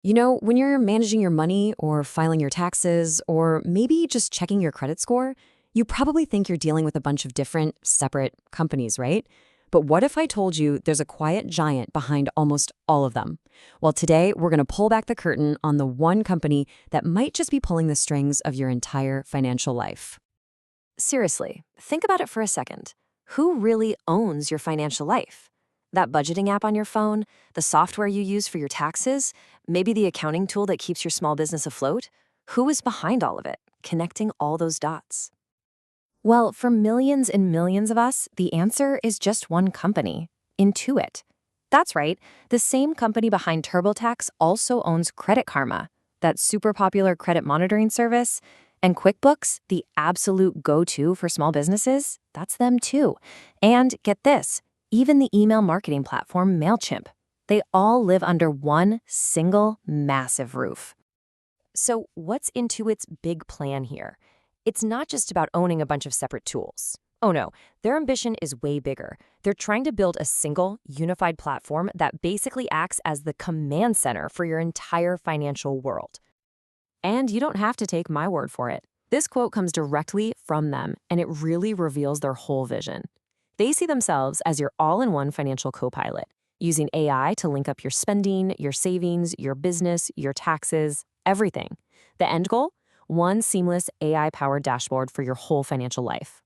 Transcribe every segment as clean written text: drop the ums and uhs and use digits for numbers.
You know, when you're managing your money or filing your taxes or maybe just checking your credit score, you probably think you're dealing with a bunch of different, separate companies, right? But what if I told you there's a quiet giant behind almost all of them? Well, today we're going to pull back the curtain on the one company that might just be pulling the strings of your entire financial life. Seriously, think about it for a second. Who really owns your financial life? That budgeting app on your phone, the software you use for your taxes, maybe the accounting tool that keeps your small business afloat? Who is behind all of it, connecting all those dots? Well, for millions and millions of us, the answer is just one company, Intuit. That's right, the same company behind TurboTax also owns Credit Karma, that super popular credit monitoring service, and QuickBooks, the absolute go-to for small businesses, that's them too. And get this, even the email marketing platform Mailchimp. They all live under one single massive roof. So what's Intuit's big plan here? It's not just about owning a bunch of separate tools. Oh no, their ambition is way bigger. They're trying to build a single, unified platform that basically acts as the command center for your entire financial world. And you don't have to take my word for it. This quote comes directly from them, and it really reveals their whole vision. They see themselves as your all-in-one financial co-pilot, using AI to link up your spending, your savings, your business, your taxes, everything. The end goal? One seamless AI-powered dashboard for your whole financial life.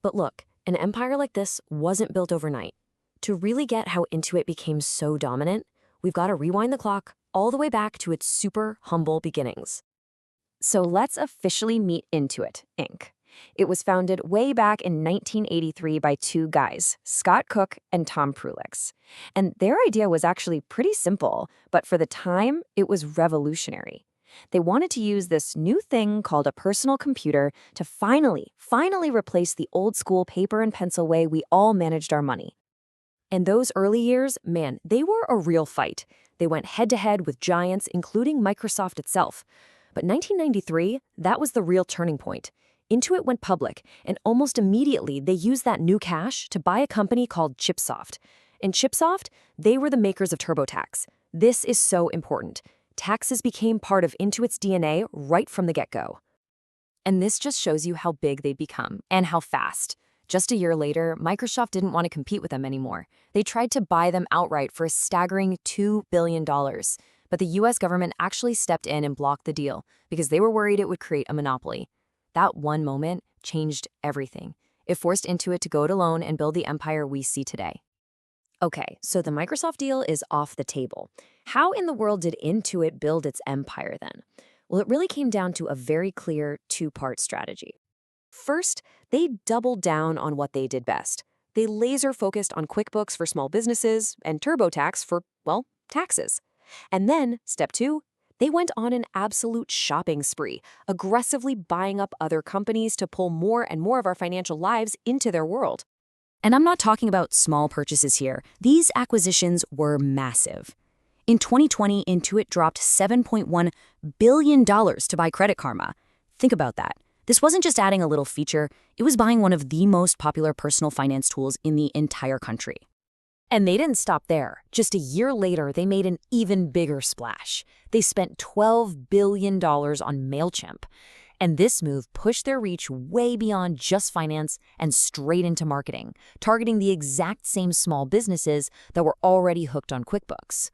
But look, an empire like this wasn't built overnight. To really get how Intuit became so dominant, we've got to rewind the clock all the way back to its super humble beginnings. So let's officially meet Intuit Inc. It was founded way back in 1983 by two guys, Scott Cook and Tom Prulix. And their idea was actually pretty simple, but for the time, it was revolutionary. They wanted to use this new thing called a personal computer to finally replace the old school paper and pencil way we all managed our money. And those early years, man, they were a real fight. They went head-to-head with giants, including Microsoft itself. But 1993, that was the real turning point. Intuit went public, and almost immediately they used that new cash to buy a company called Chipsoft. And Chipsoft, they were the makers of TurboTax. This is so important. Taxes became part of Intuit's DNA right from the get-go. And this just shows you how big they'd become and how fast. Just a year later, Microsoft didn't want to compete with them anymore. They tried to buy them outright for a staggering $2 billion. But the US government actually stepped in and blocked the deal because they were worried it would create a monopoly. That one moment changed everything. It forced Intuit to go it alone and build the empire we see today. Okay, so the Microsoft deal is off the table. How in the world did Intuit build its empire then? Well, it really came down to a very clear two-part strategy. First, they doubled down on what they did best. They laser-focused on QuickBooks for small businesses and TurboTax for, well, taxes. And then, step two, they went on an absolute shopping spree, aggressively buying up other companies to pull more and more of our financial lives into their world. And I'm not talking about small purchases here. These acquisitions were massive. In 2020, Intuit dropped $7.1 billion to buy Credit Karma. Think about that. This wasn't just adding a little feature, it was buying one of the most popular personal finance tools in the entire country. And they didn't stop there. Just a year later, they made an even bigger splash. They spent $12 billion on Mailchimp. And this move pushed their reach way beyond just finance and straight into marketing, targeting the exact same small businesses that were already hooked on QuickBooks.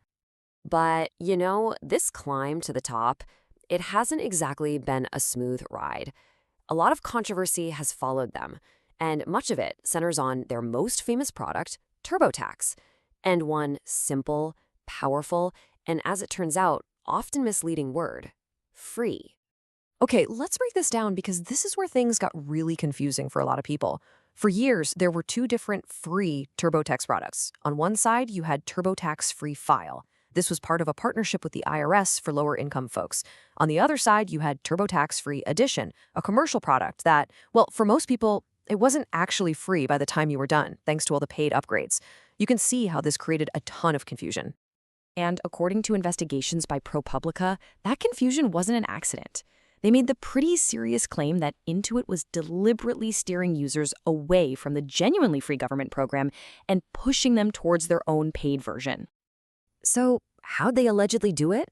But, you know, this climb to the top, it hasn't exactly been a smooth ride. A lot of controversy has followed them, and much of it centers on their most famous product, TurboTax, and one simple, powerful, and as it turns out, often misleading word, free. Okay, let's break this down because this is where things got really confusing for a lot of people. For years, there were two different free TurboTax products. On one side, you had TurboTax Free File. This was part of a partnership with the IRS for lower-income folks. On the other side, you had TurboTax Free Edition, a commercial product that, well, for most people, it wasn't actually free by the time you were done, thanks to all the paid upgrades. You can see how this created a ton of confusion. And according to investigations by ProPublica, that confusion wasn't an accident. They made the pretty serious claim that Intuit was deliberately steering users away from the genuinely free government program and pushing them towards their own paid version. So how'd they allegedly do it?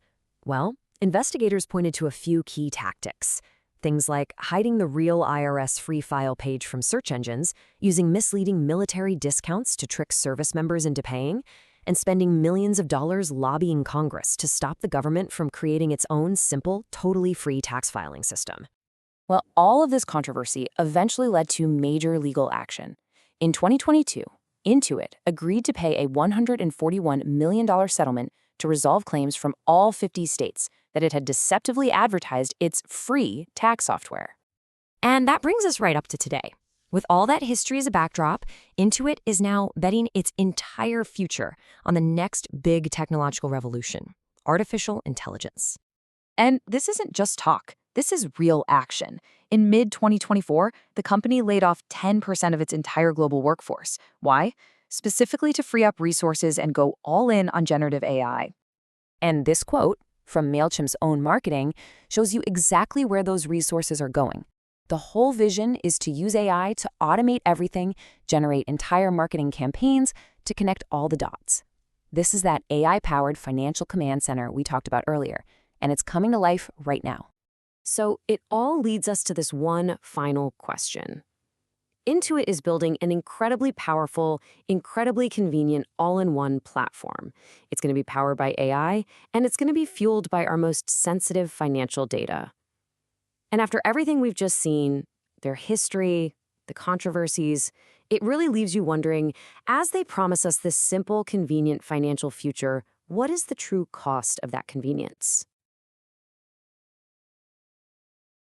Well, investigators pointed to a few key tactics. Things like hiding the real IRS free file page from search engines, using misleading military discounts to trick service members into paying, and spending millions of dollars lobbying Congress to stop the government from creating its own simple, totally free tax filing system. Well, all of this controversy eventually led to major legal action. In 2022, Intuit agreed to pay a $141 million settlement to resolve claims from all 50 states that it had deceptively advertised its free tax software. And that brings us right up to today. With all that history as a backdrop, Intuit is now betting its entire future on the next big technological revolution: artificial intelligence. And this isn't just talk. This is real action. In mid-2024, the company laid off 10% of its entire global workforce. Why? Specifically to free up resources and go all in on generative AI. And this quote from Mailchimp's own marketing shows you exactly where those resources are going. The whole vision is to use AI to automate everything, generate entire marketing campaigns, to connect all the dots. This is that AI-powered financial command center we talked about earlier, and it's coming to life right now. So it all leads us to this one final question. Intuit is building an incredibly powerful, incredibly convenient, all-in-one platform. It's going to be powered by AI, and it's going to be fueled by our most sensitive financial data. And after everything we've just seen, their history, the controversies, it really leaves you wondering, as they promise us this simple, convenient financial future, what is the true cost of that convenience?